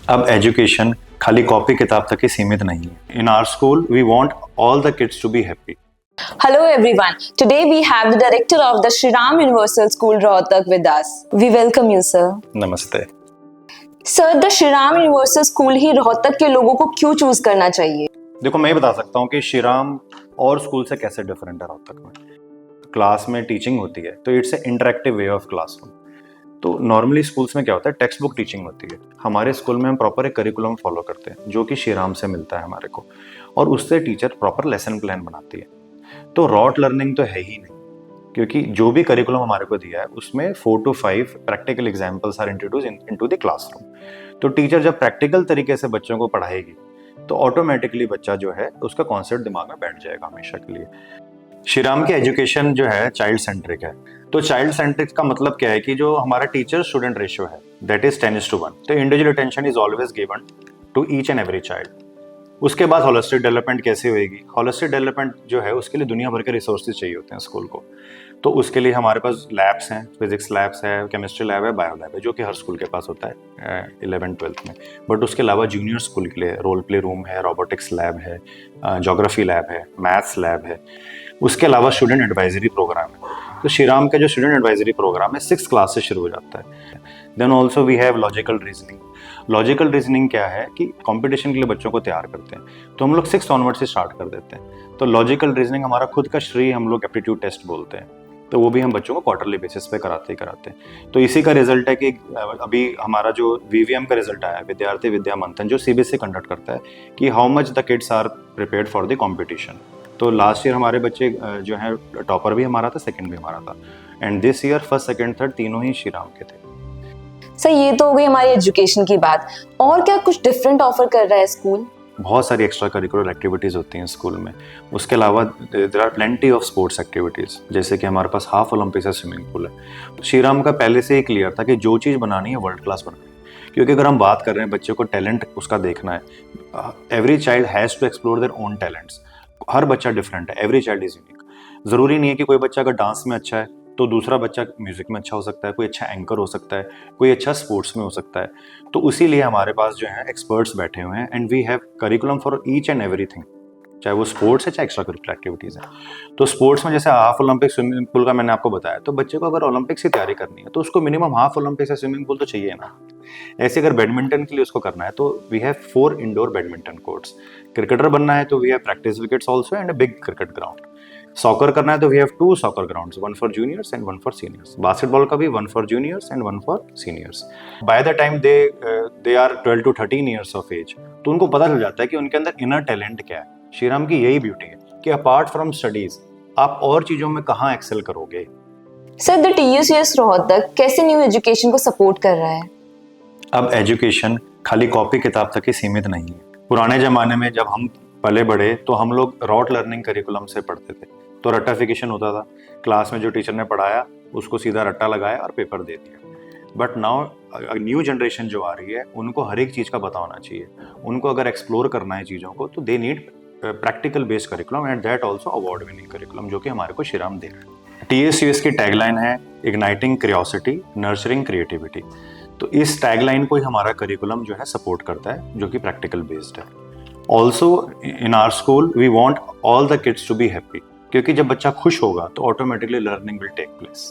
अब एजुकेशन खाली कॉपी किताब तक ही सीमित नहीं है। In our school we want all the kids to be happy. Hello everyone. Today we have the director of the Shri Ram Universal School Rohtak with us. We welcome you, sir. नमस्ते। Sir, the Shri Ram Universal School ही रोहतक के लोगों को क्यों choose करना चाहिए? देखो, मैं बता सकता हूँ कि श्री राम और स्कूल से कैसे डिफरेंट है रोहतक में। क्लास में टीचिंग होती है तो it's a interactive way of classroom. तो नॉर्मली स्कूल्स में क्या होता है, टेक्स्ट बुक टीचिंग होती है। हमारे स्कूल में हम प्रॉपर एक करिकुलम फॉलो करते हैं जो कि श्री राम से मिलता है हमारे को, और उससे टीचर प्रॉपर लेसन प्लान बनाती है। तो रॉट लर्निंग तो है ही नहीं, क्योंकि जो भी करिकुलम हमारे को दिया है उसमें 4 to 5 practical examples are introduce into the classroom. तो टीचर जब प्रैक्टिकल तरीके से बच्चों को पढ़ाएगी तो ऑटोमेटिकली बच्चा जो है उसका कॉन्सेप्ट दिमाग में बैठ जाएगा हमेशा के लिए। श्री राम की एजुकेशन जो है चाइल्ड सेंट्रिक है। तो चाइल्ड सेंट्रिक का मतलब क्या है कि जो हमारा टीचर स्टूडेंट रेशियो है दैट इज 10:1। तो individual attention is always given to each and every child. उसके बाद होलिस्टिक डेवलपमेंट कैसे होएगी? होलिस्टिक डेवलपमेंट जो है उसके लिए दुनिया भर के रिसोर्सेज चाहिए होते हैं स्कूल को। तो उसके लिए हमारे पास लैब्स हैं, फिजिक्स लैब्स है, केमिस्ट्री लैब है, बायो लैब है, जो कि हर स्कूल के पास होता है 11th-12th में। बट उसके अलावा जूनियर स्कूल के लिए रोल प्ले रूम है, रोबोटिक्स लैब है, ज्योग्राफी लैब है, मैथ्स लैब है। उसके अलावा स्टूडेंट एडवाइजरी प्रोग्राम है। तो श्री राम का जो स्टूडेंट एडवाइजरी प्रोग्राम है 6th क्लास से शुरू हो जाता है। Then also we have logical reasoning. Logical reasoning क्या है कि कंपटीशन के लिए बच्चों को तैयार करते हैं, तो हम लोग 6th ऑनवर्ड से स्टार्ट कर देते हैं। तो लॉजिकल रीजनिंग हमारा खुद का श्री हम लोग एप्टीट्यूड टेस्ट बोलते हैं, तो वो भी हम बच्चों को क्वार्टरली बेसिस पे कराते हैं। तो इसी का रिजल्ट है कि अभी हमारा जो वीवीएम का रिजल्ट आया है, विद्यार्थी विद्या मंथन, जो सीबीएसई कंडक्ट करता है कि how much the kids are prepared for the competition. तो लास्ट ईयर हमारे बच्चे जो है टॉपर भी हमारा था, सेकंड भी हमारा था, and this year first second third तीनों ही श्री राम के थे। सर, ये तो हो गई हमारी एजुकेशन की बात, और क्या कुछ डिफरेंट ऑफर कर रहा है स्कूल? बहुत सारी एक्स्ट्रा करिकुलर एक्टिविटीज़ होती हैं स्कूल में। उसके अलावा there are plenty of sports activities, जैसे कि हमारे पास हाफ ओलंपिक्स है, स्विमिंग पूल है। श्री राम का पहले से ही क्लियर था कि जो चीज़ बनानी है वर्ल्ड क्लास बनानी है, क्योंकि अगर हम बात कर रहे हैं बच्चे को टैलेंट उसका देखना है, every child has to explore their own talents. हर बच्चा डिफरेंट है, एवरी चाइल्ड इज यूनिक। ज़रूरी नहीं है कि कोई बच्चा अगर डांस में अच्छा है तो दूसरा बच्चा म्यूजिक में अच्छा हो सकता है, कोई अच्छा एंकर हो सकता है, कोई अच्छा स्पोर्ट्स में हो सकता है। तो इसीलिए हमारे पास जो है एक्सपर्ट्स बैठे हुए हैं, and we have curriculum for each and everything, चाहे वो स्पोर्ट्स है चाहे एक्स्ट्रा करिकुलर एक्टिविटीज़ है। तो स्पोर्ट्स में जैसे हाफ ओलंपिक स्विमिंग पूल का मैंने आपको बताया, तो बच्चे को अगर ओलंपिक्स की तैयारी करनी है तो उसको मिनिमम हाफ ओलंपिक्स या स्विमिंग पूल तो चाहिए ना। ऐसे अगर बैडमिंटन के लिए उसको करना है तो we have 4 indoor badminton courts. Cricketer बनना है तो we have practice wickets also and a big cricket ground. Soccer करना है तो we have 2 soccer grounds, 1 for juniors and 1 for seniors. Basketball का भी 1 for juniors and 1 for seniors. By the time they are 12 to 13 years of age, तो उनको पता चल जाता है कि उनके अंदर इनर टैलेंट क्या है। श्री राम की यही ब्यूटी है कि अपार्ट फ्रॉम स्टडीज आप और चीजों में कहाँ एक्सेल करोगे। सर, द TUCS रोहतक कैसे न्यू एजुकेशन को सपोर्ट कर रहा है? अब एजुकेशन खाली कॉपी किताब तक ही सीमित नहीं है। पुराने जमाने में जब हम पले बड़े तो हम लोग रॉट लर्निंग करिकुलम से पढ़ते थे, तो रट्टाफिकेशन होता था। क्लास में जो टीचर ने पढ़ाया उसको सीधा रट्टा लगाया और पेपर दे दिया। बट नाउ न्यू जनरेशन जो आ रही है उनको हर एक चीज़ का पता होना चाहिए। उनको अगर एक्सप्लोर करना है चीज़ों को तो they need practical based curriculum, and that also award winning curriculum, जो कि हमारे को श्री राम दे रहा है। TSUS की टैगलाइन है इग्नाइटिंग क्यूरियोसिटी नर्चरिंग क्रिएटिविटी। तो इस टैगलाइन को ही हमारा करिकुलम जो है सपोर्ट करता है, जो कि प्रैक्टिकल बेस्ड है। Also in our school we want all the kids to be happy, क्योंकि जब बच्चा खुश होगा तो automatically learning will take place.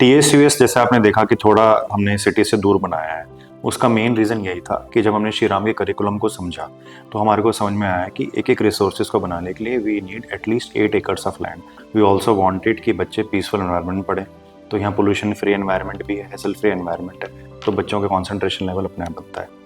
TSUS जैसे आपने देखा कि थोड़ा हमने सिटी से दूर बनाया है, उसका मेन रीज़न यही था कि जब हमने श्री राम के करिकुलम को समझा तो हमारे को समझ में आया कि एक एक रिसोर्सेज को बनाने के लिए we need at least 8 acres of land. We also wanted कि बच्चे पीसफुल एनवायरनमेंट पढ़ें, तो यहाँ पोल्यूशन फ्री एनवायरनमेंट भी है, हैसल फ्री एनवायरनमेंट है, तो बच्चों के कॉन्सेंट्रेशन लेवल अपने आप बनता है।